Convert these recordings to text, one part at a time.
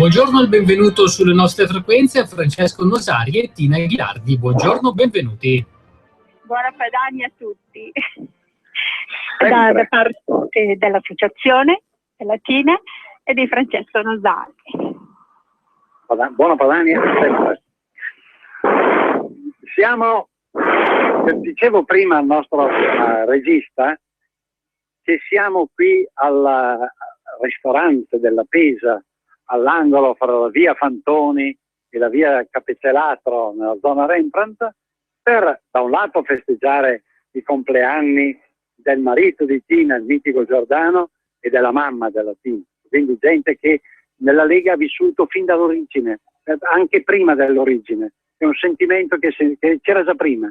Buongiorno e benvenuto sulle nostre frequenze a Francesco Nosari e Tina Ghilardi. Buongiorno, benvenuti. Buona Padania a tutti. Sempre. Da parte dell'associazione della Tina e di Francesco Nosari. Buona Padania sempre. Siamo, dicevo prima al nostro regista, che siamo qui al ristorante della Pesa, all'angolo fra la via Fantoni e la via Capezzelato nella zona Rembrandt, per da un lato festeggiare i compleanni del marito di Tina, il mitico Giordano, e della mamma della Tina, quindi gente che nella Lega ha vissuto fin dall'origine, anche prima dell'origine, è un sentimento che c'era già prima.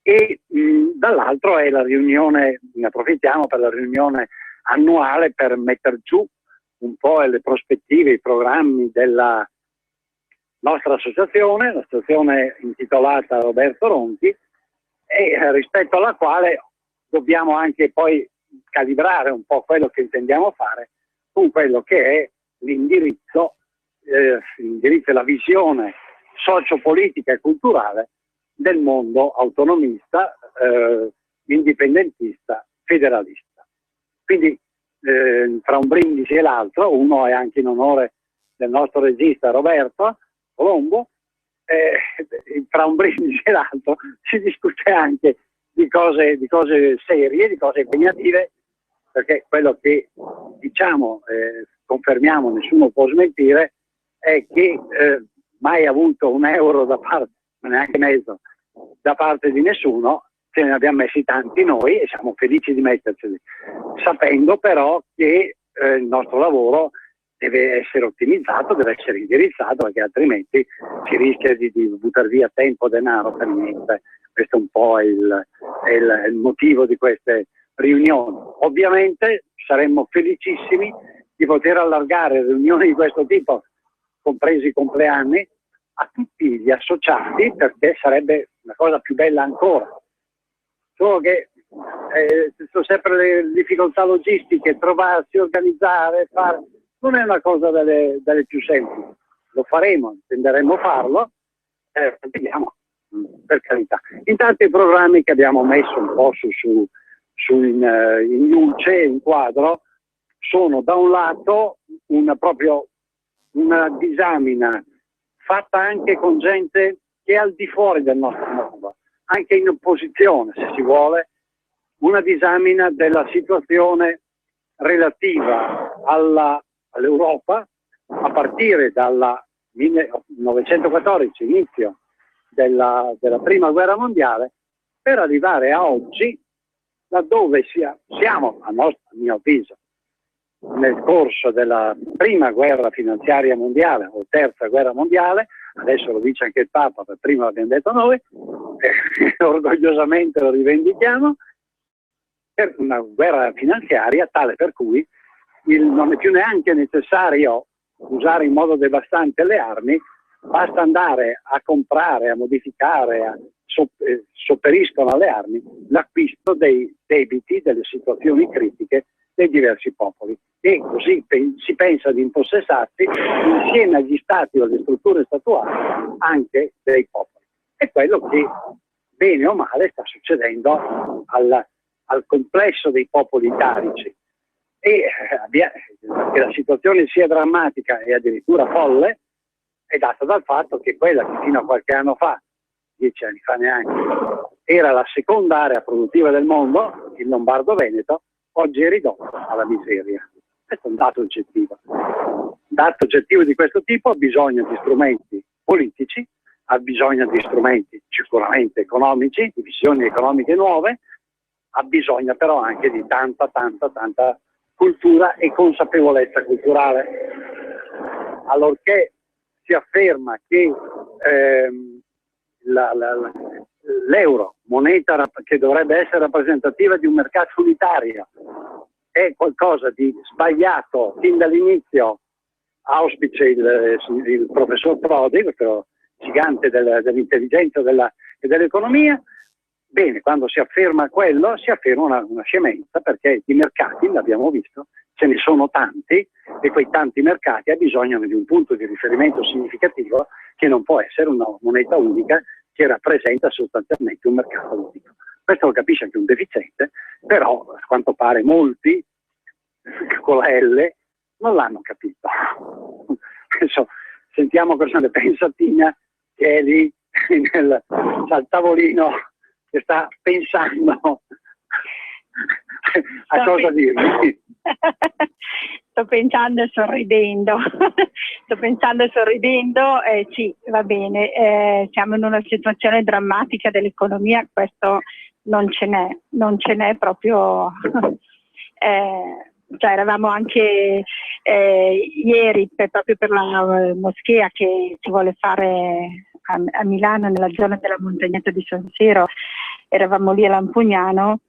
E dall'altro è la riunione, ne approfittiamo per la riunione annuale per mettere giù un po' le prospettive, i programmi della nostra associazione, l'associazione intitolata Roberto Ronchi, e rispetto alla quale dobbiamo anche poi calibrare un po' quello che intendiamo fare con quello che è l'indirizzo e la visione sociopolitica e culturale del mondo autonomista, indipendentista, federalista. Quindi tra un brindisi e l'altro, uno è anche in onore del nostro regista Roberto Colombo, tra un brindisi e l'altro si discute anche di cose serie, di cose impegnative, perché quello che diciamo, confermiamo, nessuno può smentire, è che mai avuto un euro da parte, neanche mezzo, da parte di nessuno. Ce ne abbiamo messi tanti noi e siamo felici di metterceli, sapendo però che il nostro lavoro deve essere ottimizzato, deve essere indirizzato, perché altrimenti si rischia di buttare via tempo e denaro per niente. Questo è un po' il motivo di queste riunioni. Ovviamente saremmo felicissimi di poter allargare riunioni di questo tipo, compresi i compleanni, a tutti gli associati, perché sarebbe una cosa più bella ancora. Solo che ci sono sempre le difficoltà logistiche, trovarsi, organizzare, fare, non è una cosa delle più semplici. Lo faremo, intenderemo farlo, vediamo, per carità. Intanto i programmi che abbiamo messo un po' in luce, in quadro, sono da un lato una disamina fatta anche con gente che è al di fuori del nostro mondo, anche in opposizione, se si vuole, una disamina della situazione relativa all'Europa, a partire dal 1914, inizio della Prima Guerra Mondiale, per arrivare a oggi, laddove siamo, a mio avviso, nel corso della Prima Guerra Finanziaria Mondiale o Terza Guerra Mondiale. Adesso lo dice anche il Papa, per prima l'abbiamo detto noi, orgogliosamente lo rivendichiamo, per una guerra finanziaria tale per cui non è più neanche necessario usare in modo devastante le armi, basta andare a comprare, a modificare, sopperiscono alle armi l'acquisto dei debiti, delle situazioni critiche dei diversi popoli, e così si pensa di impossessarsi insieme agli stati o alle strutture statuali anche dei popoli. È quello che bene o male sta succedendo al complesso dei popoli italici, e che la situazione sia drammatica e addirittura folle è data dal fatto che quella che fino a qualche anno fa, 10 anni fa neanche, era la seconda area produttiva del mondo, il Lombardo-Veneto, oggi è ridotta alla miseria. Questo è un dato oggettivo. Un dato oggettivo di questo tipo ha bisogno di strumenti politici, ha bisogno di strumenti sicuramente economici, di visioni economiche nuove, ha bisogno però anche di tanta cultura e consapevolezza culturale. Allorché si afferma che l'euro, moneta che dovrebbe essere rappresentativa di un mercato unitario, è qualcosa di sbagliato fin dall'inizio, auspice il professor Prodi, questo gigante dell'intelligenza e dell'economia. Bene, quando si afferma quello, si afferma una scemenza, perché i mercati, l'abbiamo visto, ce ne sono tanti e quei tanti mercati bisogno di un punto di riferimento significativo che non può essere una moneta unica che rappresenta sostanzialmente un mercato unico. Questo lo capisce anche un deficiente, però a quanto pare molti con la L non l'hanno capito. Adesso sentiamo cosa ne pensa Tina, che è lì al tavolino che sta pensando a cosa dirmi. Sto pensando e sorridendo. Sto pensando e sorridendo, sì, va bene, siamo in una situazione drammatica dell'economia, questo non ce n'è proprio. Cioè, eravamo anche ieri proprio per la moschea che si vuole fare a Milano, nella zona della montagnetta di San Siro, eravamo lì a Lampugnano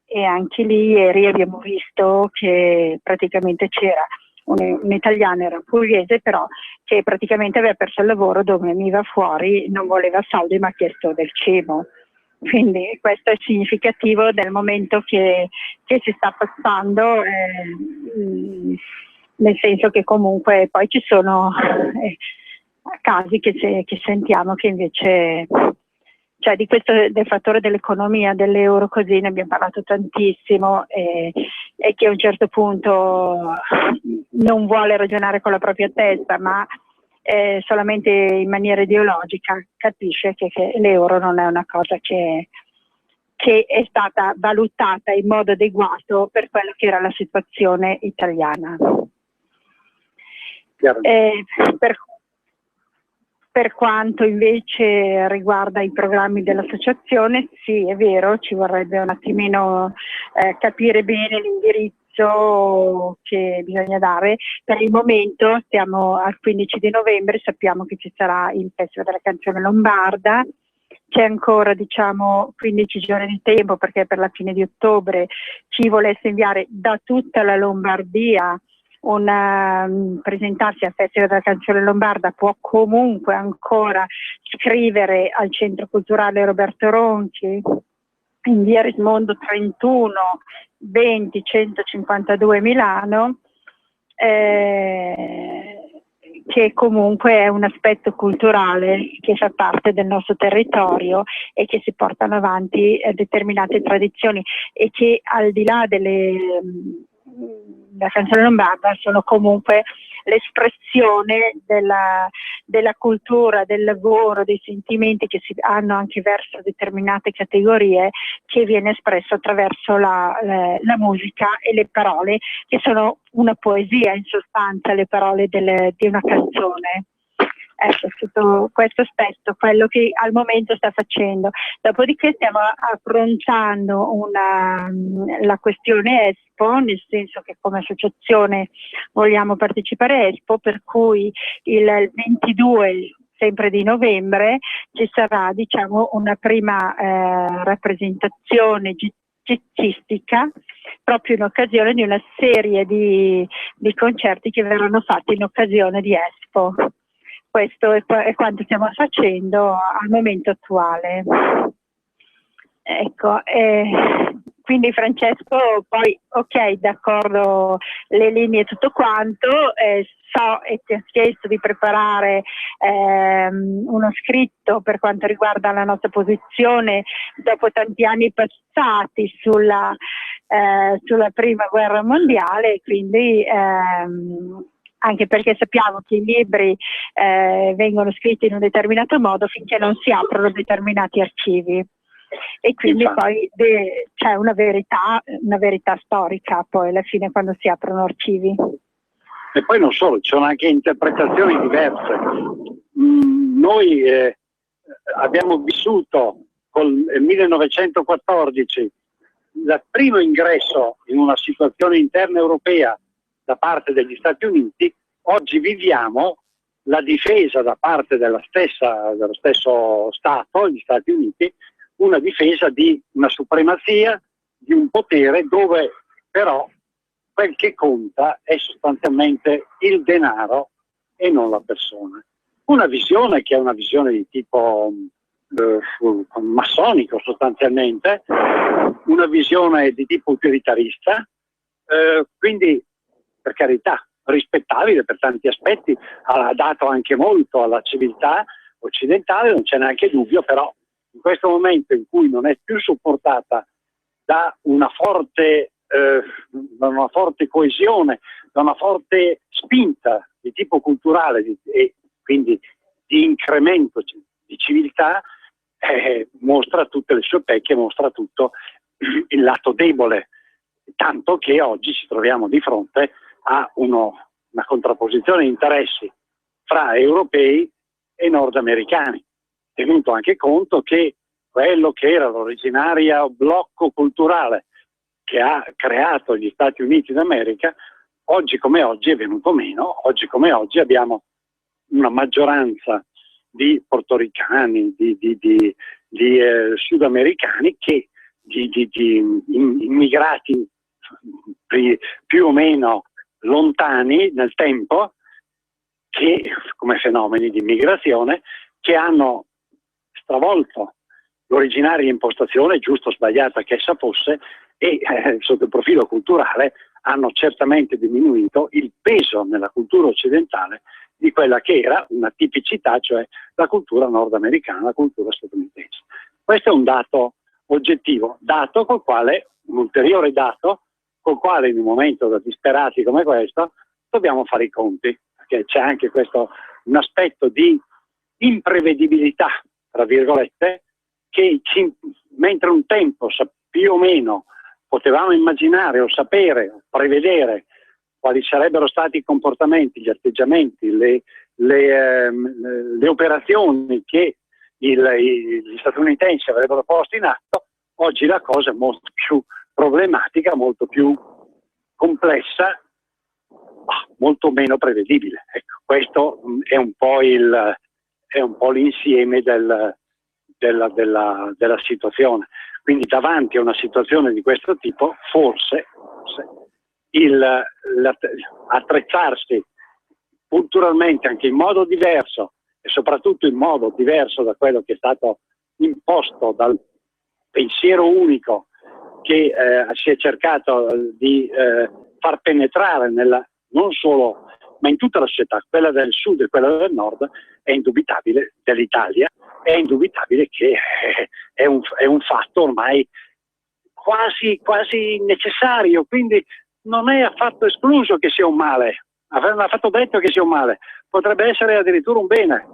e anche lì ieri abbiamo visto che praticamente c'era un italiano, era un pugliese, però che praticamente aveva perso il lavoro, dove veniva fuori, non voleva soldi ma ha chiesto del cibo. Quindi questo è significativo del momento che si sta passando, nel senso che comunque poi ci sono casi che sentiamo che invece, cioè di questo, del fattore dell'economia, dell'euro, così ne abbiamo parlato tantissimo, e che a un certo punto non vuole ragionare con la propria testa, ma solamente in maniera ideologica capisce che l'euro non è una cosa che è stata valutata in modo adeguato per quella che era la situazione italiana. Per quanto invece riguarda i programmi dell'associazione, sì, è vero, ci vorrebbe un attimino capire bene l'indirizzo che bisogna dare. Per il momento siamo al 15 di novembre, sappiamo che ci sarà il Festival della Canzone Lombarda, c'è ancora 15 giorni di tempo, perché per la fine di ottobre chi volesse inviare da tutta la Lombardia presentarsi al Festival della Canzone Lombarda può comunque ancora scrivere al Centro Culturale Roberto Ronchi in via Rismondo 31 20 152 Milano, che comunque è un aspetto culturale che fa parte del nostro territorio e che si portano avanti determinate tradizioni, e che al di là della Canzone Lombarda sono comunque l'espressione della cultura, del lavoro, dei sentimenti che si hanno anche verso determinate categorie, che viene espresso attraverso la musica e le parole, che sono una poesia in sostanza, le parole di una canzone. Ecco, tutto questo aspetto, quello che al momento sta facendo. Dopodiché stiamo affrontando la questione Expo, nel senso che come associazione vogliamo partecipare a Expo, per cui il 22 sempre di novembre ci sarà, una prima rappresentazione jazzistica, proprio in occasione di una serie di concerti che verranno fatti in occasione di Expo. Questo è quanto stiamo facendo al momento attuale. Ecco, quindi Francesco, poi ok, d'accordo, le linee e tutto quanto, so e ti ho chiesto di preparare uno scritto per quanto riguarda la nostra posizione dopo tanti anni passati sulla prima guerra mondiale, quindi anche perché sappiamo che i libri vengono scritti in un determinato modo finché non si aprono determinati archivi, e quindi poi c'è una verità storica poi alla fine quando si aprono archivi. E poi non solo, ci sono anche interpretazioni diverse. Noi abbiamo vissuto col 1914 il primo ingresso in una situazione interna europea da parte degli Stati Uniti. Oggi viviamo la difesa da parte dello stesso Stato, gli Stati Uniti, una difesa di una supremazia, di un potere dove però quel che conta è sostanzialmente il denaro e non la persona. Una visione che è una visione di tipo massonico sostanzialmente, una visione di tipo utilitarista, quindi per carità, rispettabile per tanti aspetti, ha dato anche molto alla civiltà occidentale, non c'è neanche dubbio, però in questo momento in cui non è più supportata da una forte coesione, da una forte spinta di tipo culturale e quindi di incremento di civiltà, mostra tutte le sue pecche, mostra tutto il lato debole, tanto che oggi ci troviamo di fronte a una contrapposizione di interessi fra europei e nordamericani, tenuto anche conto che quello che era l'originario blocco culturale che ha creato gli Stati Uniti d'America, oggi come oggi è venuto meno. Oggi come oggi abbiamo una maggioranza di portoricani, di sudamericani, di immigrati più o meno lontani nel tempo, che come fenomeni di immigrazione, che hanno stravolto l'originaria impostazione, giusta o sbagliata che essa fosse, e sotto il profilo culturale hanno certamente diminuito il peso nella cultura occidentale di quella che era una tipicità, cioè la cultura nordamericana, la cultura statunitense. Questo è un dato oggettivo, dato col quale, un ulteriore dato, col quale in un momento da disperati come questo dobbiamo fare i conti, perché c'è anche questo un aspetto di imprevedibilità, tra virgolette, che mentre un tempo più o meno potevamo immaginare o sapere, o prevedere quali sarebbero stati i comportamenti, gli atteggiamenti, le operazioni che gli statunitensi avrebbero posto in atto, oggi la cosa è molto più problematica, molto più complessa, ma molto meno prevedibile. Ecco, questo è un po' l'insieme della situazione. Quindi davanti a una situazione di questo tipo, forse attrezzarsi culturalmente anche in modo diverso e soprattutto in modo diverso da quello che è stato imposto dal pensiero unico che si è cercato di far penetrare non solo, ma in tutta la società, quella del sud e quella del nord, è indubitabile, dell'Italia, è indubitabile che è un fatto ormai quasi necessario, quindi non è affatto escluso che sia un male, non è affatto detto che sia un male, potrebbe essere addirittura un bene,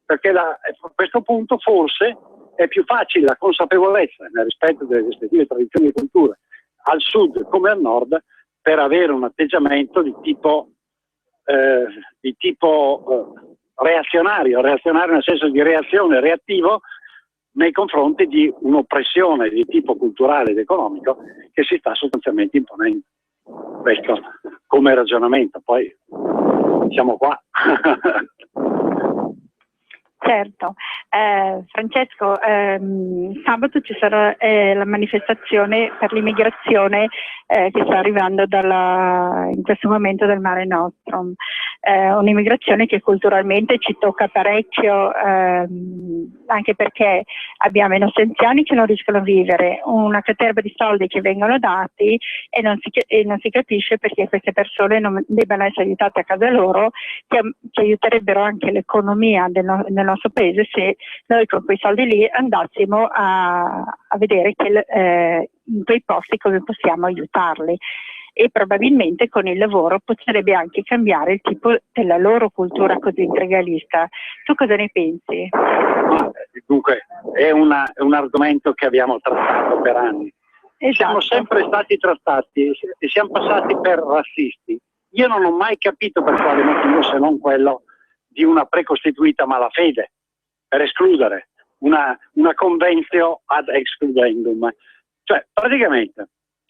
perché a questo punto forse è più facile la consapevolezza nel rispetto delle rispettive tradizioni e culture al sud come al nord per avere un atteggiamento di tipo reazionario nel senso di reazione, reattivo nei confronti di un'oppressione di tipo culturale ed economico che si sta sostanzialmente imponendo. Questo come ragionamento, poi siamo qua. Certo, Francesco, sabato ci sarà la manifestazione per l'immigrazione che sta arrivando in questo momento dal Mare Nostrum, un'immigrazione che culturalmente ci tocca parecchio, anche perché abbiamo i nostri anziani che non riescono a vivere, una caterva di soldi che vengono dati e non si capisce perché queste persone non debbano essere aiutate a casa loro, che aiuterebbero anche l'economia del nostro paese se noi con quei soldi lì andassimo a vedere in quei posti come possiamo aiutarli, e probabilmente con il lavoro potrebbe anche cambiare il tipo della loro cultura così integralista. Tu cosa ne pensi? Dunque, è un argomento che abbiamo trattato per anni. Esatto. Siamo sempre stati trattati e siamo passati per razzisti. Io non ho mai capito per quale motivo, se non quello di una precostituita malafede, per escludere una conventio ad excludendum. Cioè, praticamente,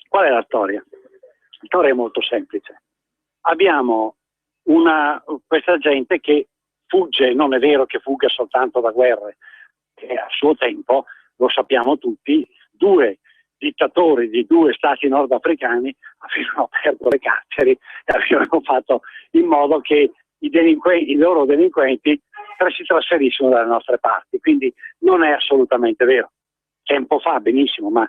qual è la storia? La storia è molto semplice. Abbiamo questa gente che fugge, non è vero che fugga soltanto da guerre, che a suo tempo, lo sappiamo tutti, 2 dittatori di 2 stati nordafricani avevano aperto le carceri e avevano fatto in modo che i loro delinquenti si trasferissero dalle nostre parti. Quindi non è assolutamente vero. Tempo fa, benissimo, ma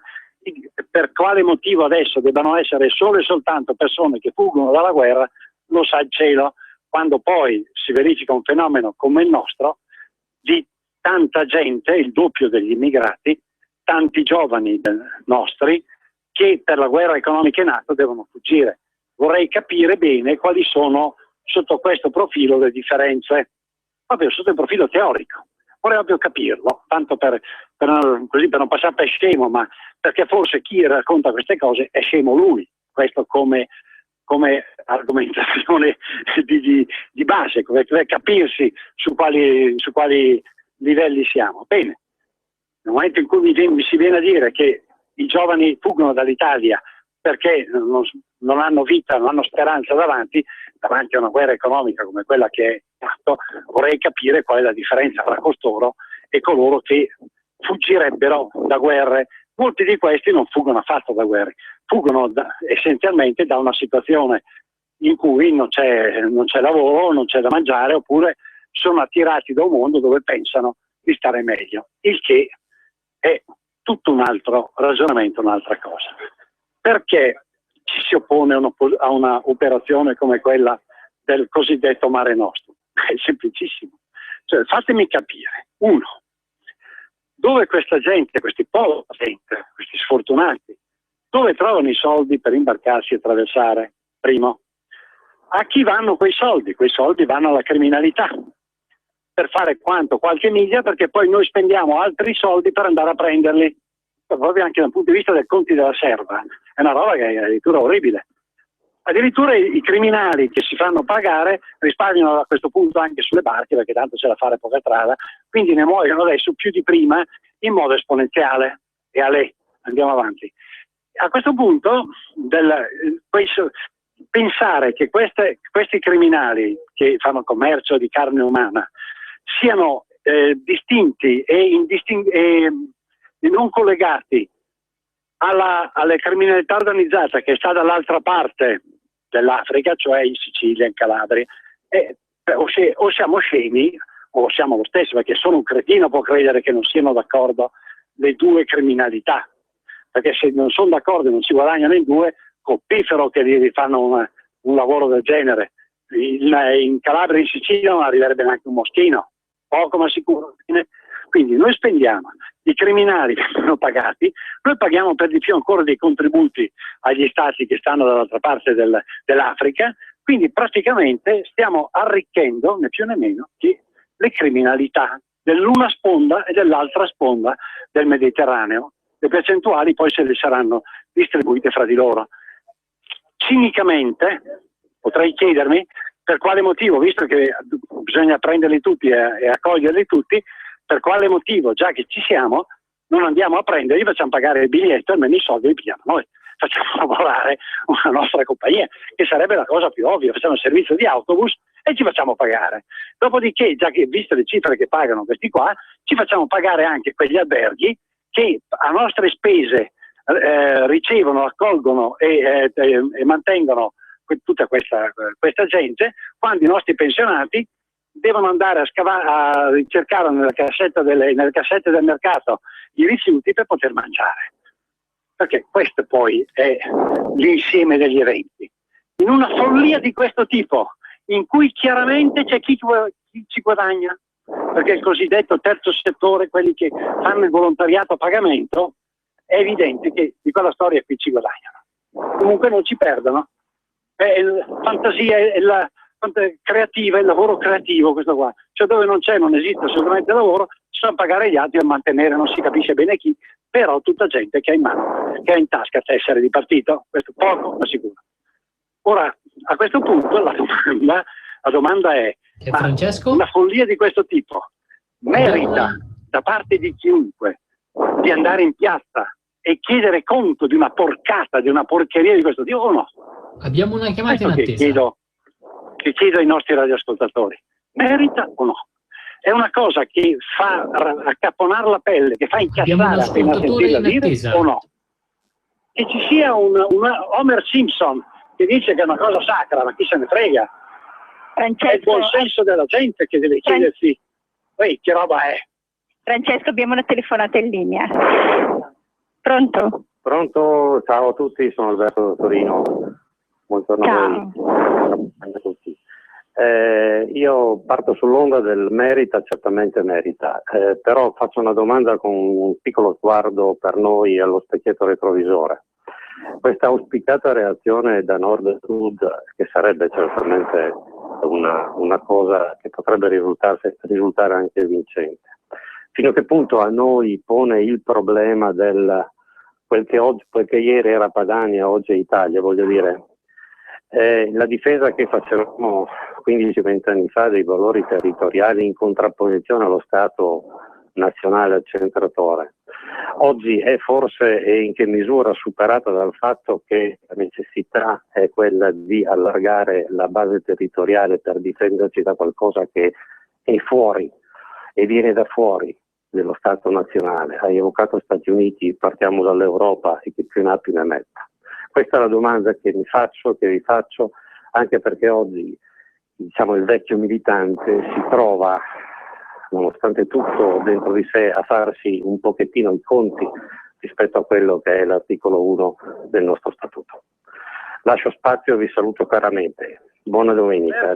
per quale motivo adesso debbano essere solo e soltanto persone che fuggono dalla guerra, lo sa il cielo, quando poi si verifica un fenomeno come il nostro, di tanta gente, il doppio degli immigrati, tanti giovani nostri, che per la guerra economica in atto devono fuggire. Vorrei capire bene quali sono sotto questo profilo le differenze, proprio sotto il profilo teorico. Vorrei proprio capirlo, tanto per non passare per scemo, ma perché forse chi racconta queste cose è scemo lui, questo come argomentazione di base, per capirsi su quali livelli siamo. Bene, nel momento in cui si viene a dire che i giovani fuggono dall'Italia perché non hanno vita, non hanno speranza davanti a una guerra economica come quella che è atto, vorrei capire qual è la differenza tra costoro e coloro che fuggirebbero da guerre. Molti di questi non fuggono affatto da guerre, fuggono essenzialmente da una situazione in cui non c'è lavoro, non c'è da mangiare, oppure sono attirati da un mondo dove pensano di stare meglio, il che è tutto un altro ragionamento, un'altra cosa. Perché ci si oppone a una operazione come quella del cosiddetto Mare Nostrum? È semplicissimo. Cioè, fatemi capire, uno, dove questa gente, questi poveri gente, questi sfortunati, dove trovano i soldi per imbarcarsi e attraversare? Primo, a chi vanno quei soldi? Quei soldi vanno alla criminalità, per fare qualche miglia, perché poi noi spendiamo altri soldi per andare a prenderli, proprio anche dal punto di vista dei conti della serva. È una roba che è addirittura orribile. Addirittura i criminali che si fanno pagare risparmiano a questo punto anche sulle barche, perché tanto c'è da fare poca strada, quindi ne muoiono adesso più di prima in modo esponenziale. E a lei, andiamo avanti. A questo punto pensare che questi criminali che fanno commercio di carne umana siano distinti e non collegati alla criminalità organizzata che sta dall'altra parte dell'Africa, cioè in Sicilia, in Calabria, o siamo scemi o siamo lo stesso, perché solo un cretino può credere che non siano d'accordo le due criminalità, perché se non sono d'accordo e non si guadagnano in due, colpifero che fanno un lavoro del genere. In Calabria e in Sicilia non arriverebbe neanche un moschino, poco ma sicuro. Quindi noi spendiamo, i criminali vengono pagati, noi paghiamo per di più ancora dei contributi agli stati che stanno dall'altra parte dell'Africa, quindi praticamente stiamo arricchendo, né più né meno, le criminalità dell'una sponda e dell'altra sponda del Mediterraneo. Le percentuali poi se le saranno distribuite fra di loro. Cinicamente potrei chiedermi per quale motivo, visto che bisogna prenderli tutti e accoglierli tutti, per quale motivo, già che ci siamo, non andiamo a prenderli, facciamo pagare il biglietto, almeno i soldi li pigliamo noi, facciamo lavorare una nostra compagnia, che sarebbe la cosa più ovvia, facciamo un servizio di autobus e ci facciamo pagare. Dopodiché, già che viste le cifre che pagano questi qua, ci facciamo pagare anche quegli alberghi che a nostre spese ricevono, accolgono e mantengono tutta questa gente, quando i nostri pensionati devono andare a ricercare nelle cassette del mercato i rifiuti per poter mangiare. Perché questo poi è l'insieme degli eventi. In una follia di questo tipo, in cui chiaramente c'è chi ci guadagna, perché il cosiddetto terzo settore, quelli che fanno il volontariato a pagamento, è evidente che di quella storia qui ci guadagnano. Comunque non ci perdono. È la fantasia, è la creativa, il lavoro creativo questo qua. Cioè dove non esiste assolutamente lavoro, si fanno pagare gli altri a mantenere, non si capisce bene chi, però tutta gente che ha in mano, che ha in tasca tessere di partito, questo poco ma sicuro. Ora, a questo punto la domanda è, ma Francesco? una follia di questo tipo merita da parte di chiunque di andare in piazza e chiedere conto di una porcata, di una porcheria di questo tipo o no? Abbiamo una chiamata in attesa. Che chiedo ai nostri radioascoltatori, merita o no? È una cosa che fa accapponare la pelle, che fa incazzare appena sentirla dire o no? Che ci sia un Homer Simpson che dice che è una cosa sacra, ma chi se ne frega? Francesco, è il buon senso della gente che deve chiedersi, che roba è? Francesco, abbiamo una telefonata in linea. Pronto? Pronto? Ciao a tutti, sono Alberto da Torino. Buongiorno a voi. A tutti. Io parto sull'onda del merita, certamente merita, però faccio una domanda con un piccolo sguardo per noi allo specchietto retrovisore. Questa auspicata reazione da nord a sud, che sarebbe certamente una cosa che potrebbe risultare anche vincente, fino a che punto a noi pone il problema del quel che ieri era Padania, oggi è Italia, voglio dire, la difesa che facevamo 15-20 anni fa dei valori territoriali in contrapposizione allo Stato nazionale accentratore, oggi è forse e in che misura superata dal fatto che la necessità è quella di allargare la base territoriale per difenderci da qualcosa che è fuori e viene da fuori dello Stato nazionale. Hai evocato Stati Uniti, partiamo dall'Europa e chi più ne ha più ne metta. Questa è la domanda che mi faccio, che vi faccio, anche perché oggi, diciamo, il vecchio militante si trova, nonostante tutto, dentro di sé a farsi un pochettino i conti rispetto a quello che è l'articolo 1 del nostro statuto. Lascio spazio e vi saluto caramente. Buona domenica.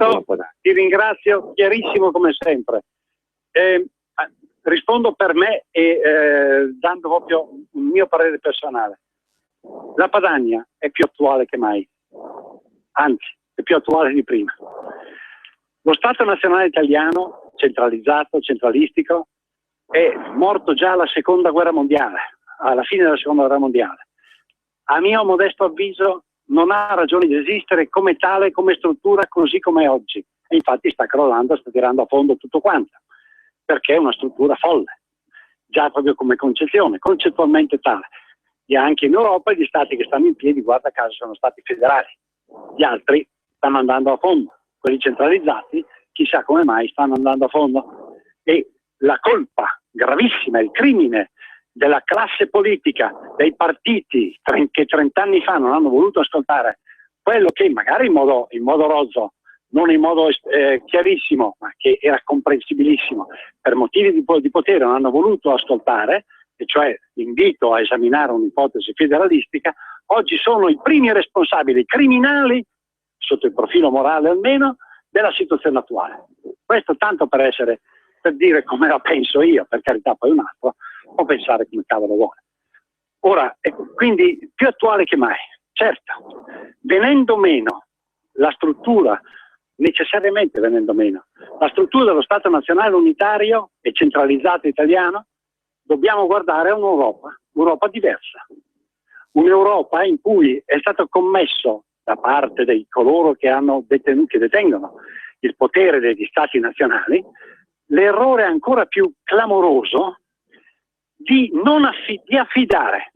Ti ringrazio, chiarissimo come sempre. Rispondo per me e dando proprio un mio parere personale. La Padania è più attuale che mai, anzi è più attuale di prima. Lo Stato nazionale italiano, centralizzato, centralistico, è morto già alla seconda guerra mondiale, alla fine della seconda guerra mondiale. A mio modesto avviso non ha ragione di esistere come tale, come struttura, così come è oggi. E infatti sta crollando, sta tirando a fondo tutto quanto, perché è una struttura folle, già proprio come concezione, concettualmente tale. E anche in Europa gli stati che stanno in piedi, guarda caso, sono stati federali. Gli altri stanno andando a fondo. Quelli centralizzati, chissà come mai, stanno andando a fondo. E la colpa gravissima, il crimine della classe politica, dei partiti che 30 anni fa non hanno voluto ascoltare quello che magari in modo rozzo, non in modo chiarissimo, ma che era comprensibilissimo, per motivi di potere non hanno voluto ascoltare, e cioè l'invito a esaminare un'ipotesi federalistica, oggi sono i primi responsabili criminali, sotto il profilo morale almeno, della situazione attuale. Questo tanto per dire come la penso io, per carità poi un altro può pensare come cavolo vuole. Ora, quindi più attuale che mai. Certo, venendo meno la struttura, necessariamente venendo meno, la struttura dello Stato nazionale unitario e centralizzato italiano, dobbiamo guardare a un'Europa diversa. Un'Europa in cui è stato commesso da parte di coloro che detengono il potere degli Stati nazionali l'errore ancora più clamoroso di affidare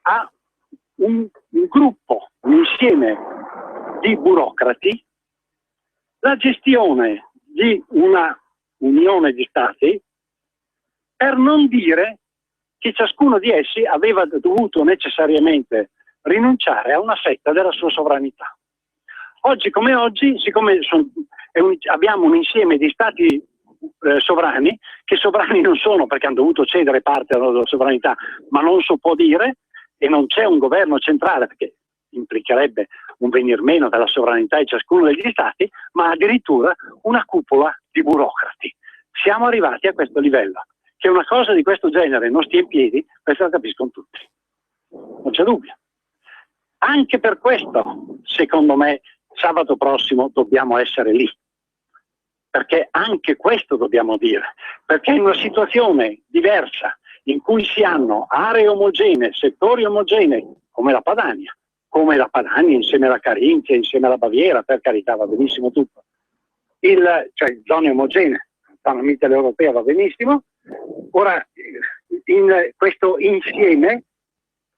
a un gruppo, un insieme di burocrati la gestione di una unione di Stati, per non dire che ciascuno di essi aveva dovuto necessariamente rinunciare a una fetta della sua sovranità. Oggi come oggi, siccome abbiamo un insieme di Stati sovrani, che sovrani non sono perché hanno dovuto cedere parte della loro sovranità, ma non si può dire, e non c'è un governo centrale, perché implicherebbe un venir meno della sovranità di ciascuno degli Stati, ma addirittura una cupola di burocrati. Siamo arrivati a questo livello. Che una cosa di questo genere non stia in piedi, questo lo capiscono tutti. Non c'è dubbio. Anche per questo, secondo me, sabato prossimo dobbiamo essere lì. Perché anche questo dobbiamo dire. Perché in una situazione diversa, in cui si hanno aree omogenee, settori omogenei, come la Padania insieme alla Carinzia, insieme alla Baviera, per carità va benissimo tutto, cioè zone omogenee, la mitteleuropea va benissimo. Ora, in questo insieme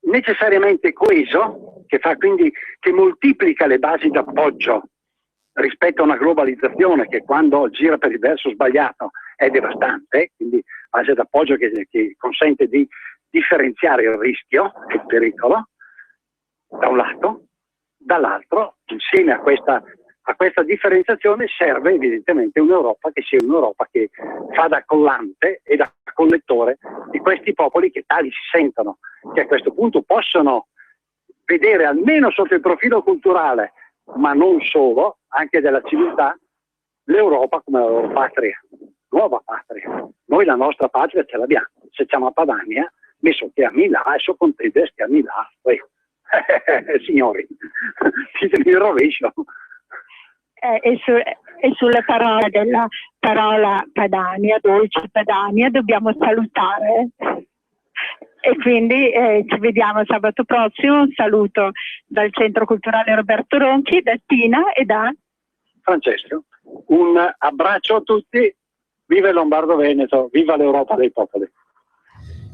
necessariamente coeso, che moltiplica le basi d'appoggio rispetto a una globalizzazione che quando gira per il verso sbagliato è devastante, quindi base d'appoggio che consente di differenziare il rischio e il pericolo, da un lato, dall'altro, insieme a questa differenziazione serve evidentemente un'Europa che sia un'Europa che fa da collante e da collettore di questi popoli che tali si sentono, che a questo punto possono vedere almeno sotto il profilo culturale, ma non solo, anche della civiltà, l'Europa come la loro patria, nuova patria. Noi la nostra patria ce l'abbiamo, se siamo a Padania, mi so che a Milano, e so contento che a Milano, signori, ditemi il rovescio. E sulla parola della parola Padania, dolce Padania, dobbiamo salutare. E quindi ci vediamo sabato prossimo. Un saluto dal Centro Culturale Roberto Ronchi, da Tina e da Francesco. Un abbraccio a tutti, viva il Lombardo Veneto, viva l'Europa dei popoli.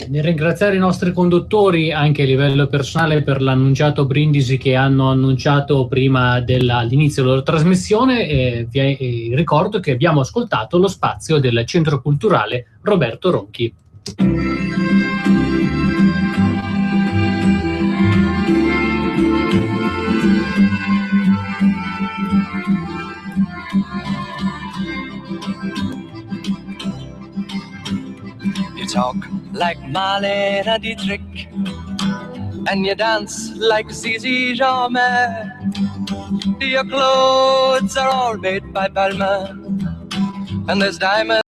Nel ringraziare i nostri conduttori anche a livello personale per l'annunciato brindisi che hanno annunciato prima dell'inizio della loro trasmissione, vi ricordo che abbiamo ascoltato lo spazio del Centro Culturale Roberto Ronchi. You talk like Marlene Dietrich, and you dance like Zizi Jamais. Your clothes are all made by Balmain, and there's diamonds